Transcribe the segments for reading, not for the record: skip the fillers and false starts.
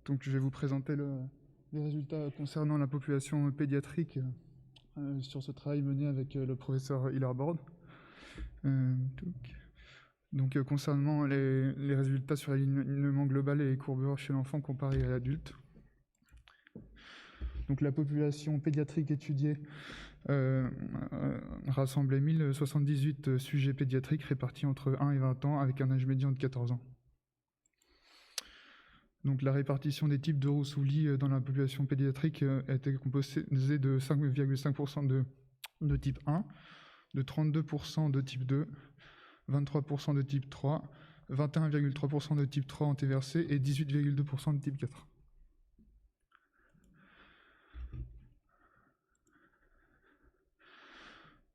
Donc je vais vous présenter les résultats concernant la population pédiatrique sur ce travail mené avec le professeur Hillerbrand. Donc concernant les résultats sur l'alignement global et les courbures chez l'enfant comparé à l'adulte. Donc la population pédiatrique étudiée rassemblait 1078 sujets pédiatriques répartis entre 1 et 20 ans avec un âge médian de 14 ans. Donc la répartition des types de Roussoulis dans la population pédiatrique était composée de 5,5% de type 1, de 32% de type 2, 23% de type 3, 21,3% de type 3 antéversé et 18,2% de type 4.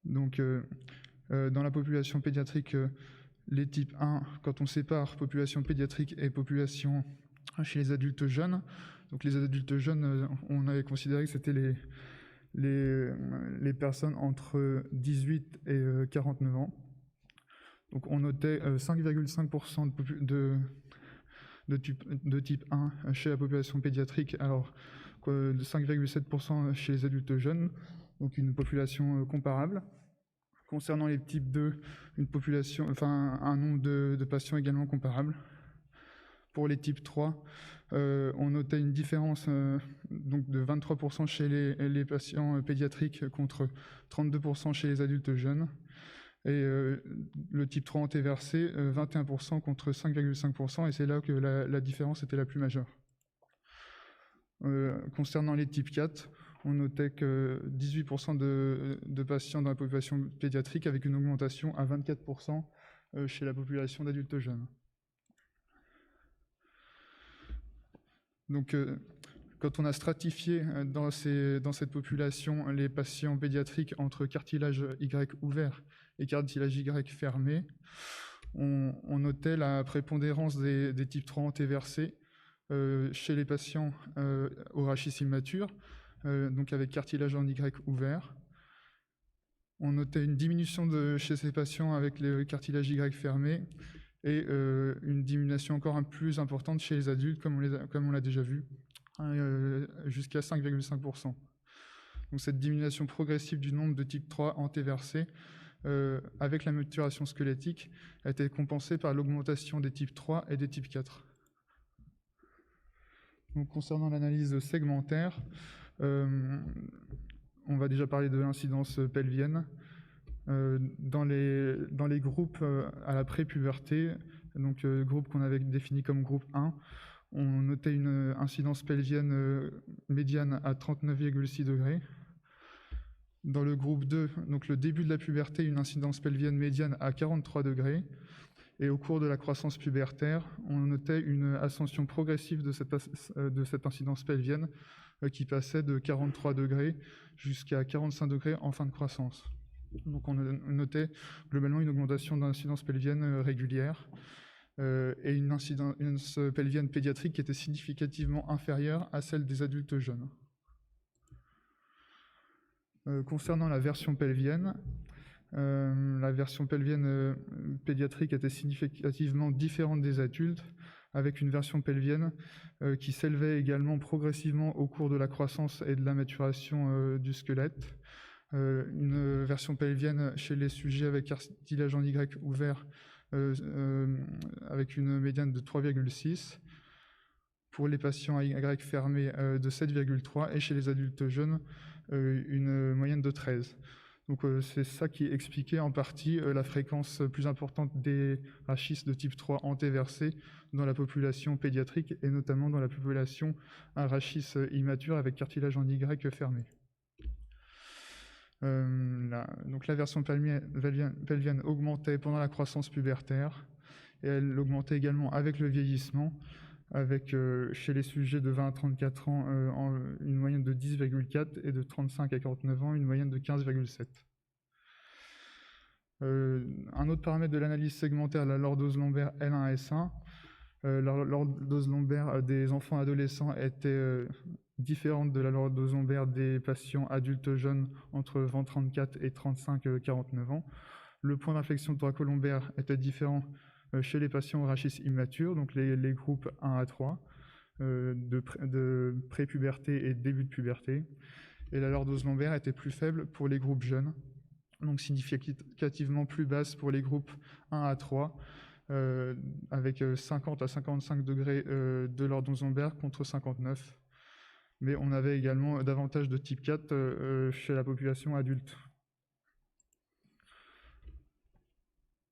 Donc dans la population pédiatrique, les types 1, quand on sépare population pédiatrique et population chez les adultes jeunes, donc les adultes jeunes, on avait considéré que c'était les personnes entre 18 et 49 ans. Donc on notait 5,5% de type 1 chez la population pédiatrique, alors 5,7% chez les adultes jeunes, donc une population comparable. Concernant les types 2, un nombre de patients également comparable. Pour les types 3, on notait une différence donc de 23% chez les patients pédiatriques contre 32% chez les adultes jeunes. Et le type 3 antéversé, 21% contre 5,5%, et c'est là que la différence était la plus majeure. Concernant les types 4, on notait que 18% de patients dans la population pédiatrique avec une augmentation à 24% chez la population d'adultes jeunes. Donc, quand on a stratifié dans cette population les patients pédiatriques entre cartilage Y ouvert et cartilage Y fermé, on notait la prépondérance des types 3 antéversés chez les patients au rachis immature, donc avec cartilage en Y ouvert. On notait une diminution chez ces patients avec le cartilage Y fermé et une diminution encore plus importante chez les adultes, comme on l'a déjà vu, jusqu'à 5,5%. Donc cette diminution progressive du nombre de type 3 antéversés avec la maturation squelettique a été compensée par l'augmentation des types 3 et des types 4. Donc, concernant l'analyse segmentaire, on va déjà parler de l'incidence pelvienne. Dans les groupes à la pré-puberté, donc groupe qu'on avait défini comme groupe 1, on notait une incidence pelvienne médiane à 39,6 degrés. Dans le groupe 2, donc le début de la puberté, une incidence pelvienne médiane à 43 degrés. Et au cours de la croissance pubertaire, on notait une ascension progressive de cette incidence pelvienne qui passait de 43 degrés jusqu'à 45 degrés en fin de croissance. Donc on notait globalement une augmentation d'incidence pelvienne régulière et une incidence pelvienne pédiatrique qui était significativement inférieure à celle des adultes jeunes. Concernant la version pelvienne, pédiatrique était significativement différente des adultes, avec une version pelvienne qui s'élevait également progressivement au cours de la croissance et de la maturation du squelette. Une version pelvienne chez les sujets avec cartilage en Y ouvert avec une médiane de 3,6. Pour les patients à Y fermé de 7,3 et chez les adultes jeunes une moyenne de 13. Donc c'est ça qui expliquait en partie la fréquence plus importante des rachis de type 3 antéversés dans la population pédiatrique et notamment dans la population à rachis immature avec cartilage en Y fermé. Donc la version pelvienne augmentait pendant la croissance pubertaire et elle augmentait également avec le vieillissement, avec chez les sujets de 20 à 34 ans une moyenne de 10,4 et de 35 à 49 ans une moyenne de 15,7. Un autre paramètre de l'analyse segmentaire, la lordose lombaire L1S1. La lordose lombaire des enfants adolescents était différente de la lordose lombaire des patients adultes jeunes entre 20-34 et 35-49 ans. Le point d'inflexion thoracolombaire était différent chez les patients au rachis immature, donc les groupes 1 à 3. de prépuberté et début de puberté. Et la lordose lombaire était plus faible pour les groupes jeunes, donc significativement plus basse pour les groupes 1 à 3, avec 50 à 55 degrés de lordose lombaire contre 59. Mais on avait également davantage de type 4 chez la population adulte.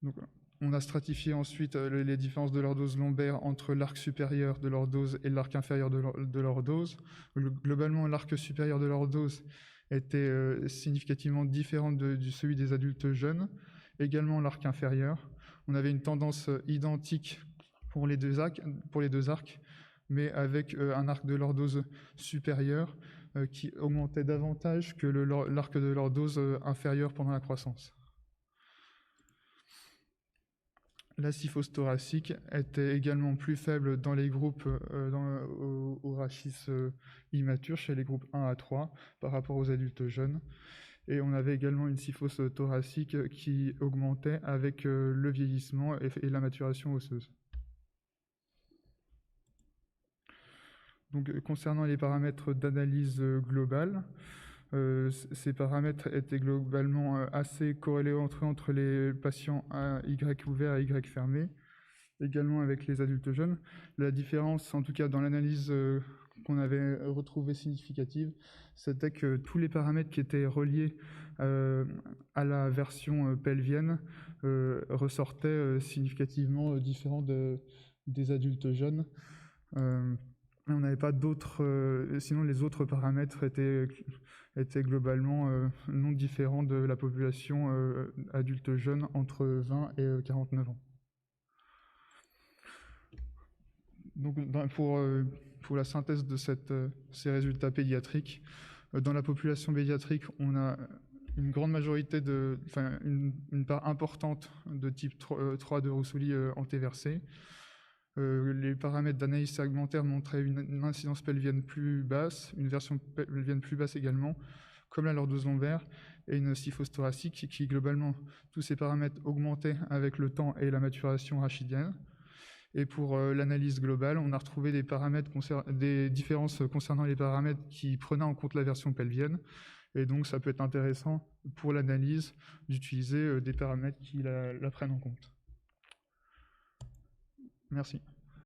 Donc, on a stratifié ensuite les différences de lordose lombaire entre l'arc supérieur de lordose et l'arc inférieur de lordose. Globalement, l'arc supérieur de lordose était significativement différent de celui des adultes jeunes. Également l'arc inférieur. On avait une tendance identique pour les deux arcs, mais avec un arc de lordose supérieur qui augmentait davantage que l'arc de lordose inférieur pendant la croissance. La syphose thoracique était également plus faible dans les groupes au rachis immature, chez les groupes 1 à 3, par rapport aux adultes jeunes. Et on avait également une syphose thoracique qui augmentait avec le vieillissement et la maturation osseuse. Donc, concernant les paramètres d'analyse globale, ces paramètres étaient globalement assez corrélés entre les patients à Y ouvert et Y fermé, également avec les adultes jeunes. La différence, en tout cas dans l'analyse qu'on avait retrouvée significative, c'était que tous les paramètres qui étaient reliés à la version pelvienne ressortaient significativement différents des adultes jeunes. On n'avait pas d'autres, sinon les autres paramètres étaient globalement non différents de la population adulte jeune entre 20 et 49 ans. Donc, pour la synthèse de ces résultats pédiatriques, dans la population pédiatrique, on a une grande majorité une part importante de type 3 de Roussouli antéversé. Les paramètres d'analyse segmentaire montraient une incidence pelvienne plus basse, une version pelvienne plus basse également, comme la lordose lombaire, et une syphose thoracique qui globalement, tous ces paramètres augmentaient avec le temps et la maturation rachidienne. Et pour l'analyse globale, on a retrouvé des différences concernant les paramètres qui prenaient en compte la version pelvienne. Et donc, ça peut être intéressant pour l'analyse d'utiliser des paramètres qui la prennent en compte. Merci.